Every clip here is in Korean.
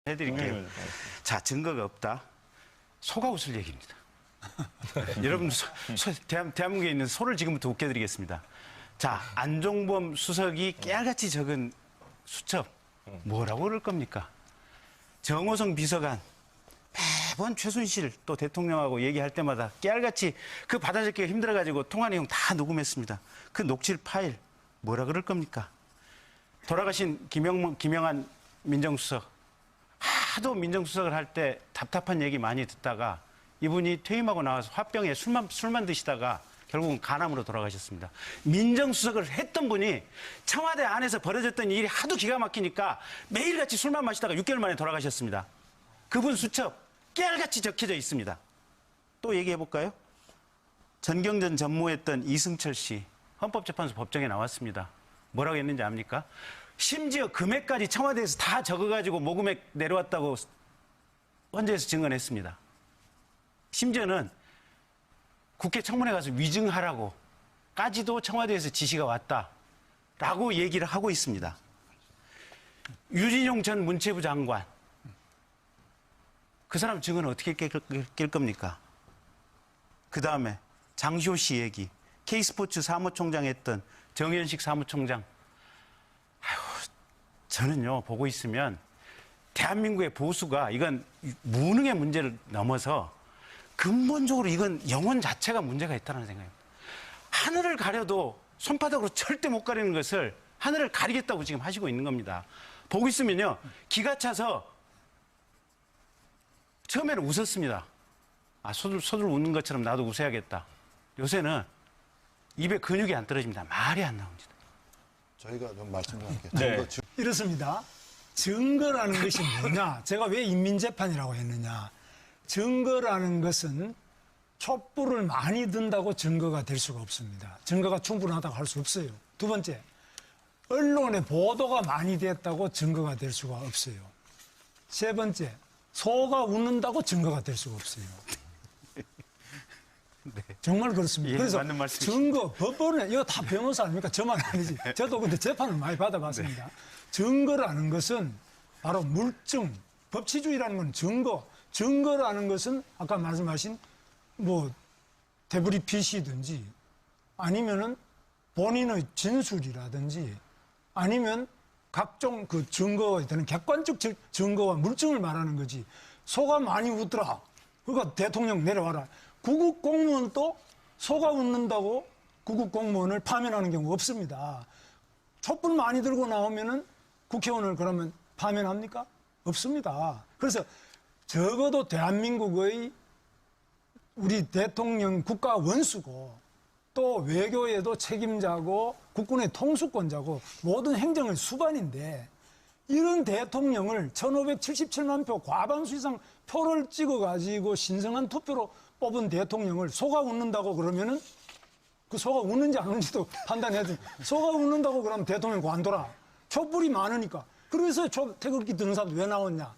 해드릴게요. 자, 증거가 없다. 소가 웃을 얘기입니다. 여러분, 대한민국에 있는 소를 지금부터 웃겨드리겠습니다. 자, 안종범 수석이 깨알같이 적은 수첩, 뭐라고 그럴 겁니까? 정호성 비서관, 매번 최순실 또 대통령하고 얘기할 때마다 깨알같이 그 받아적기가 힘들어가지고 통화 내용 다 녹음했습니다. 그 녹취 파일, 뭐라 그럴 겁니까? 돌아가신 김영한 민정수석, 하도 민정수석을 할 때 답답한 얘기 많이 듣다가 이분이 퇴임하고 나와서 화병에 술만 드시다가 결국은 간암으로 돌아가셨습니다. 민정수석을 했던 분이 청와대 안에서 벌어졌던 일이 하도 기가 막히니까 매일같이 술만 마시다가 6개월 만에 돌아가셨습니다. 그분 수첩 깨알같이 적혀져 있습니다. 또 얘기해 볼까요? 전경련 전무했던 이승철 씨 헌법재판소 법정에 나왔습니다. 뭐라고 했는지 압니까? 심지어 금액까지 청와대에서 다 적어가지고 모금액 내려왔다고 헌재에서 증언했습니다. 심지어는 국회 청문회 가서 위증하라고까지도 청와대에서 지시가 왔다라고 얘기를 하고 있습니다. 유진용 전 문체부 장관, 그 사람 증언을 어떻게 깰 겁니까? 그 다음에 장시호 씨 얘기, K스포츠 사무총장 했던 정현식 사무총장. 저는요, 보고 있으면 대한민국의 보수가 이건 무능의 문제를 넘어서 근본적으로 이건 영혼 자체가 문제가 있다는 생각입니다. 하늘을 가려도 손바닥으로 절대 못 가리는 것을 하늘을 가리겠다고 지금 하시고 있는 겁니다. 보고 있으면요, 기가 차서 처음에는 웃었습니다. 아, 소들 웃는 것처럼 나도 웃어야겠다. 요새는 입에 근육이 안 떨어집니다. 말이 안 나옵니다. 저희가 좀 말씀 좀 할게요. 네. 이렇습니다. 증거라는 것이 뭐냐? 제가 왜 인민재판이라고 했느냐? 증거라는 것은 촛불을 많이 든다고 증거가 될 수가 없습니다. 증거가 충분하다고 할 수 없어요. 두 번째, 언론의 보도가 많이 됐다고 증거가 될 수가 없어요. 세 번째, 소가 웃는다고 증거가 될 수가 없어요. 네. 정말 그렇습니다. 예, 그래서 맞는 말씀이시죠. 증거, 법원에, 이거 다 변호사 아닙니까? 저만 아니지. 저도 근데 재판을 많이 받아봤습니다. 증거라는 것은 바로 물증, 법치주의라는 건 증거라는 것은 아까 말씀하신 데브리핏이든지 아니면은 본인의 진술이라든지 아니면 각종 그 증거에 되는 객관적 증거와 물증을 말하는 거지. 소가 많이 웃더라. 그러니까 대통령 내려와라. 구급 공무원도 소가 웃는다고 구급 공무원을 파면하는 경우 없습니다. 촛불 많이 들고 나오면은 국회의원을 그러면 파면합니까? 없습니다. 그래서 적어도 대한민국의 우리 대통령 국가 원수고 또 외교에도 책임자고 국군의 통수권자고 모든 행정의 수반인데 이런 대통령을 1577만 표 과반수 이상 표를 찍어가지고 신성한 투표로 뽑은 대통령을 소가 웃는다고 그러면은 그 소가 웃는지 안 웃는지도 판단해야 돼. 소가 웃는다고 그러면 대통령 관둬라. 촛불이 많으니까. 그래서 태극기 드는 사람도 왜 나왔냐.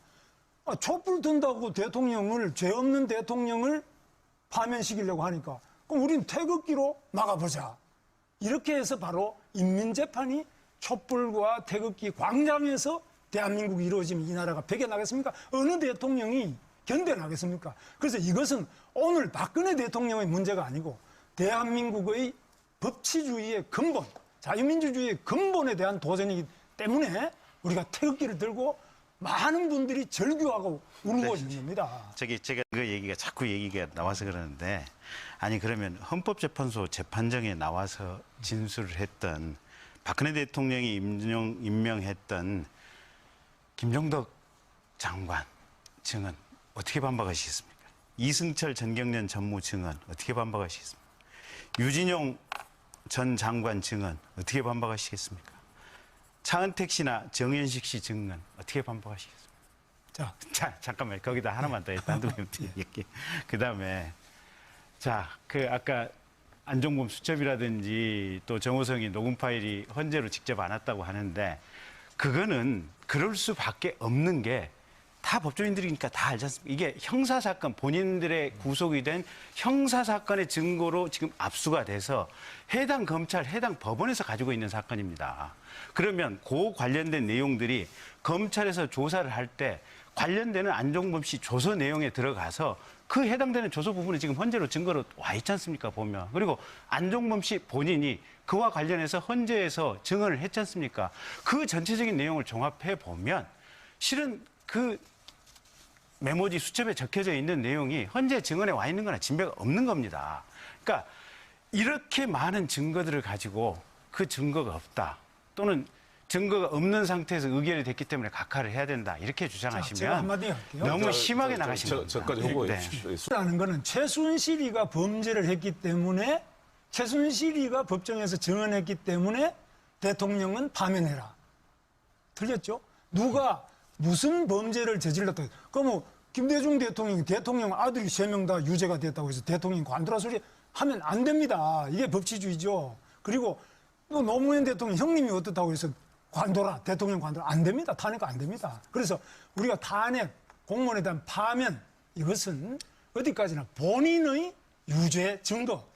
촛불 든다고 대통령을, 죄 없는 대통령을 파면시키려고 하니까 그럼 우린 태극기로 막아보자. 이렇게 해서 바로 인민재판이 촛불과 태극기 광장에서 대한민국이 이루어지면 이 나라가 배겨나겠습니까? 어느 대통령이 견뎌나겠습니까? 그래서 이것은 오늘 박근혜 대통령의 문제가 아니고 대한민국의 법치주의의 근본, 자유민주주의의 근본에 대한 도전이기 때문에 우리가 태극기를 들고 많은 분들이 절규하고 울고 있는 겁니다. 제가 그 얘기가 자꾸 얘기가 나와서 그러는데, 아니 그러면 헌법재판소 재판정에 나와서 진술을 했던 박근혜 대통령이 임명했던 김종덕 장관 증언 어떻게 반박하시겠습니까? 이승철 전경련 전무 증언 어떻게 반박하시겠습니까? 유진용 전 장관 증언 어떻게 반박하시겠습니까? 차은택 씨나 정현식 씨 증언 어떻게 반박하시겠습니까? 자, 잠깐만 거기다 하나만 더 단독 얘기. 그 다음에 아까 안종범 수첩이라든지 또 정호성이 녹음 파일이 헌재로 직접 안 왔다고 하는데 그거는 그럴 수밖에 없는 게 다 법조인들이니까 다 알지 않습니까? 이게 형사사건, 본인들의 구속이 된 형사사건의 증거로 지금 압수가 돼서 해당 검찰, 해당 법원에서 가지고 있는 사건입니다. 그러면 그 관련된 내용들이 검찰에서 조사를 할 때 관련되는 안종범 씨 조서 내용에 들어가서 그 해당되는 조서 부분이 지금 헌재로 증거로 와 있지 않습니까, 보면. 그리고 안종범 씨 본인이 그와 관련해서 헌재에서 증언을 했지 않습니까? 그 전체적인 내용을 종합해 보면 실은 그 메모지 수첩에 적혀져 있는 내용이 헌재 증언에 와 있는 거나 진배가 없는 겁니다. 그러니까 이렇게 많은 증거들을 가지고 그 증거가 없다, 또는 증거가 없는 상태에서 의결이 됐기 때문에 각하를 해야 된다, 이렇게 제가 주장하시면 한마디 할게요. 너무 심하게 나가시는 겁니다. 저까지 호소해 주십시오. 라는 거는 최순실이가 범죄를 했기 때문에, 최순실이가 법정에서 증언했기 때문에 대통령은 파면해라. 틀렸죠? 누가 무슨 범죄를 저질렀다. 그럼 김대중 대통령 아들이 3명 다 유죄가 됐다고 해서 대통령이 관두라 소리 하면 안 됩니다. 이게 법치주의죠. 그리고 또 노무현 대통령 형님이 어떻다고 해서 관둬라, 대통령 관둬라, 안 됩니다. 탄핵 안 됩니다. 그래서 우리가 탄핵, 공무원에 대한 파면, 이것은 어디까지나 본인의 유죄 증거,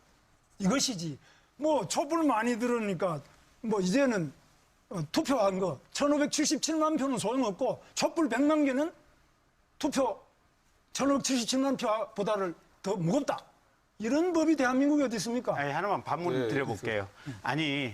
이것이지. 뭐 촛불 많이 들으니까 뭐 이제는 투표한 거 1577만 표는 소용없고 촛불 100만 개는 투표 1577만 표보다를 더 무겁다. 이런 법이 대한민국에 어디 있습니까? 아니, 하나만 반문 네, 드려볼게요. 아니,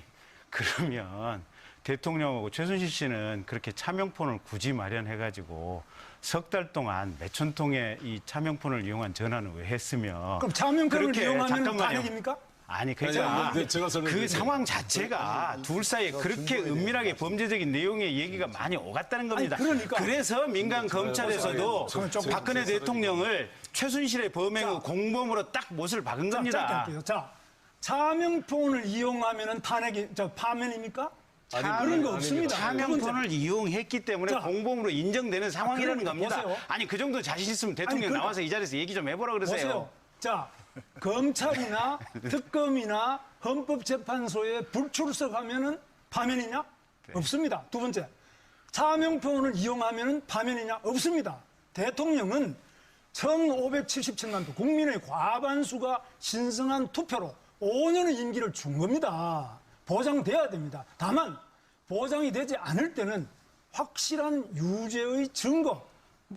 그러면 대통령하고 최순실 씨는 그렇게 차명폰을 굳이 마련해가지고 석 달 동안 몇천 통의 이 차명폰을 이용한 전화는 왜 했으며. 그럼 차명폰을 그렇게, 이용하면 잠깐만요. 탄핵입니까? 아니, 그러니까 네, 제가 설명드릴게요. 그 상황 자체가 둘 사이에 그렇게 은밀하게 범죄적인 내용의 얘기가 많이 오갔다는 겁니다. 아니, 그러니까. 그래서 민간 검찰에서도 좀 박근혜 대통령을 최순실의 범행의 공범으로 딱 못을 박은 짧게 겁니다. 할게요. 자, 차명폰을 이용하면은 파면입니까? 그런 거 없습니다. 차명폰을 이용했기 때문에 자, 공범으로 인정되는 상황이라는 그러니까 겁니다. 보세요. 아니, 그 정도 자신 있으면 대통령 그러니까. 나와서 이 자리에서 얘기 좀 해보라 그러세요. 보세요. 자, 검찰이나 특검이나 헌법재판소에 불출석하면은 파면이냐? 없습니다. 두 번째, 차명폰을 이용하면은 파면이냐? 없습니다. 대통령은 1577만 표, 국민의 과반수가 신성한 투표로 5년의 임기를 준 겁니다. 보장돼야 됩니다. 다만 보장이 되지 않을 때는 확실한 유죄의 증거,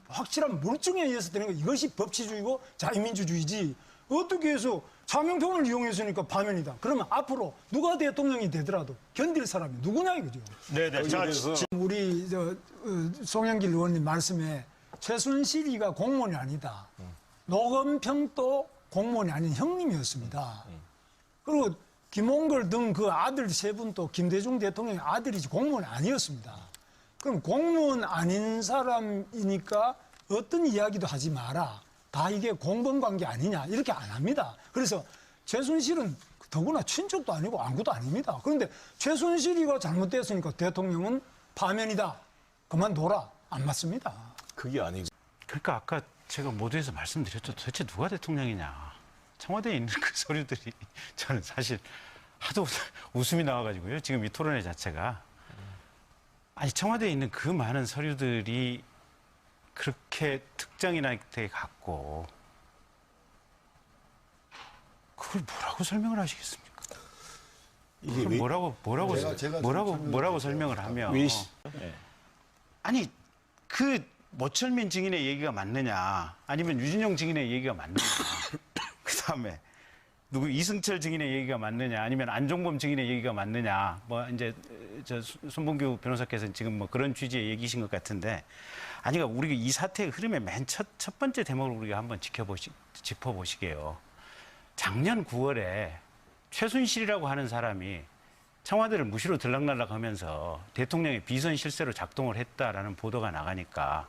확실한 물증에 의해서 되는 거, 이것이 법치주의고 자유민주주의지. 어떻게 해서 차명폰을 이용했으니까 파면이다. 그러면 앞으로 누가 대통령이 되더라도 견딜 사람이 누구냐 이거죠. 네네. 자, 그래서 지금 우리 송영길 의원님 말씀에 최순실이가 공무원이 아니다. 노건평도 공무원이 아닌 형님이었습니다. 그리고 김홍걸 등 그 아들 3분도 김대중 대통령의 아들이지 공무원이 아니었습니다. 그럼 공무원 아닌 사람이니까 어떤 이야기도 하지 마라. 다 이게 공범관계 아니냐 이렇게 안 합니다. 그래서 최순실은 더구나 친척도 아니고 안구도 아닙니다. 그런데 최순실이가 잘못됐으니까 대통령은 파면이다. 그만둬라. 안 맞습니다. 그게 아니고. 그러니까 아까 제가 모두에서 말씀드렸죠. 도대체 누가 대통령이냐. 청와대에 있는 그 서류들이 저는 사실 하도 웃음이 나와가지고요. 지금 이 토론회 자체가. 아니, 청와대에 있는 그 많은 서류들이 그렇게 특정이나 되게 갖고 그걸 뭐라고 설명을 하시겠습니까? 이게 그럼 왜 뭐라고 설명을 하면 아니, 그 모철민 증인의 얘기가 맞느냐, 아니면 유진용 증인의 얘기가 맞느냐, 그다음에 누구 이승철 증인의 얘기가 맞느냐, 아니면 안종범 증인의 얘기가 맞느냐, 뭐 이제 저 손봉규 변호사께서는 지금 뭐 그런 취지의 얘기신 것 같은데, 아니, 그러니까 우리가 이 사태의 흐름의 맨 첫 번째 대목을 우리가 한번 짚어보시게요. 작년 9월에 최순실이라고 하는 사람이 청와대를 무시로 들락날락하면서 대통령의 비선 실세로 작동을 했다라는 보도가 나가니까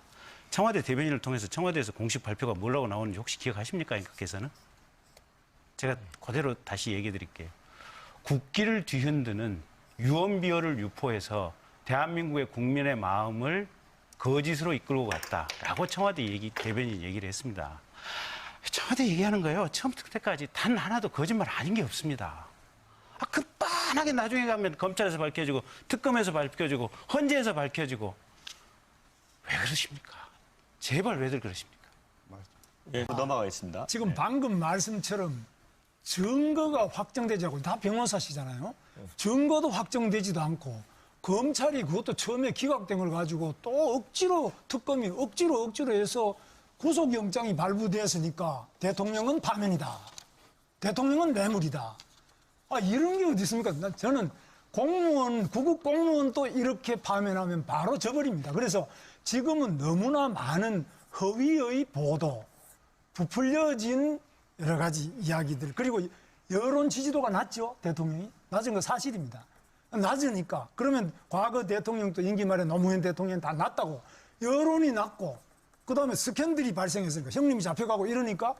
청와대 대변인을 통해서 청와대에서 공식 발표가 뭐라고 나오는지 혹시 기억하십니까, 임금께서는? 제가 그대로 다시 얘기해 드릴게요. 국기를 뒤흔드는 유언비어를 유포해서 대한민국의 국민의 마음을 거짓으로 이끌고 갔다라고 청와대 대변인이 얘기를 했습니다. 청와대 얘기하는 거예요. 처음부터 끝까지 단 하나도 거짓말 아닌 게 없습니다. 급반하게 나중에 가면 검찰에서 밝혀지고 특검에서 밝혀지고 헌재에서 밝혀지고. 왜 그러십니까? 제발 왜들 그러십니까? 예, 넘어가겠습니다. 지금 방금 말씀처럼 증거가 확정되지 않고 다 변호사시잖아요. 증거도 확정되지도 않고 검찰이 그것도 처음에 기각된 걸 가지고 또 억지로 특검이 억지로 해서 구속영장이 발부됐으니까 대통령은 파면이다. 대통령은 뇌물이다. 이런 게 어디 있습니까? 저는 공무원, 구급 공무원도 이렇게 파면하면 바로 져버립니다. 그래서 지금은 너무나 많은 허위의 보도, 부풀려진 여러 가지 이야기들, 그리고 여론 지지도가 낮죠, 대통령이. 낮은 거 사실입니다. 낮으니까. 그러면 과거 대통령도 임기 말에 노무현 대통령 다 낮다고. 여론이 낮고, 그 다음에 스캔들이 발생했으니까 형님이 잡혀가고 이러니까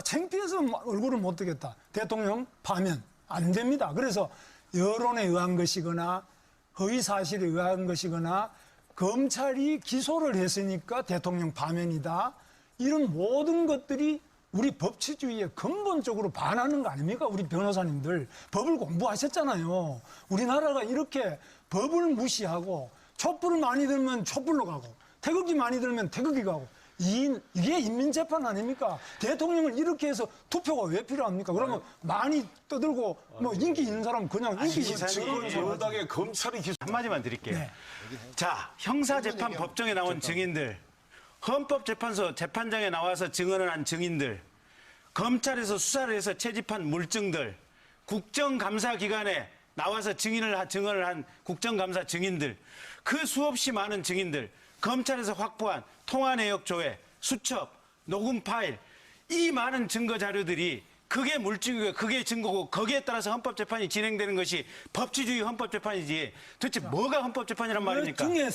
창피해서 얼굴을 못 뜨겠다. 대통령 파면 안 됩니다. 그래서 여론에 의한 것이거나 허위 사실에 의한 것이거나 검찰이 기소를 했으니까 대통령 파면이다. 이런 모든 것들이 우리 법치주의에 근본적으로 반하는 거 아닙니까? 우리 변호사님들 법을 공부하셨잖아요. 우리나라가 이렇게 법을 무시하고 촛불을 많이 들면 촛불로 가고 태극기 많이 들면 태극기 가고 이게 인민재판 아닙니까? 대통령을 이렇게 해서 투표가 왜 필요합니까? 그러면 많이 떠들고 뭐 인기 있는 사람은 그냥 인기 있는 기사님, 사람. 여당의 검찰이 기소. 한마디만 드릴게요. 네. 자, 형사재판 법정에 나온 증인들, 헌법재판소 재판장에 나와서 증언을 한 증인들, 검찰에서 수사를 해서 채집한 물증들, 국정감사기관에 나와서 증언을 한 국정감사 증인들, 그 수없이 많은 증인들, 검찰에서 확보한 통화 내역 조회, 수첩, 녹음 파일, 이 많은 증거 자료들이 그게 물증이고 그게 증거고 거기에 따라서 헌법재판이 진행되는 것이 법치주의 헌법재판이지 도대체 뭐가 헌법재판이란 말입니까? 중에